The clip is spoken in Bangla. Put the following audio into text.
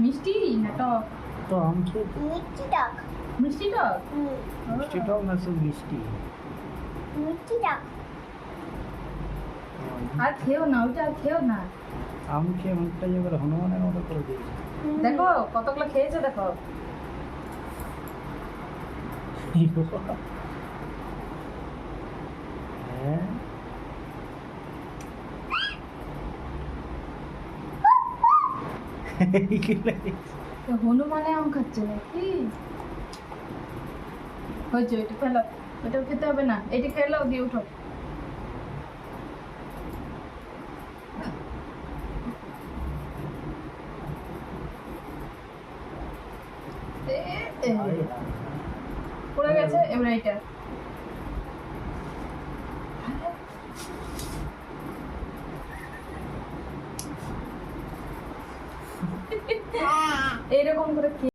মিষ্টি না টক? তো আম খেয়ে মিষ্টি ডাক। মিষ্টি টক? মিষ্টি টক না শুধু মিষ্টি। মিষ্টি ডাক। আর খেও না, ওইটা আর খেও না। আম খেয়ে অনেকটা এবার হনুমানের মতো করে দিয়েছে। দেখো কতগুলো খেয়েছে দেখো। হ্যাঁ তো হনুমানে আম খাচ্ছে নাকি? হয়েছে, ওইটা ফেলো, ওইটাও খেতে হবে না, এটা খেলো দিয়ে উঠো। পড়ে গেছে, এবার এইটা এইরকম করে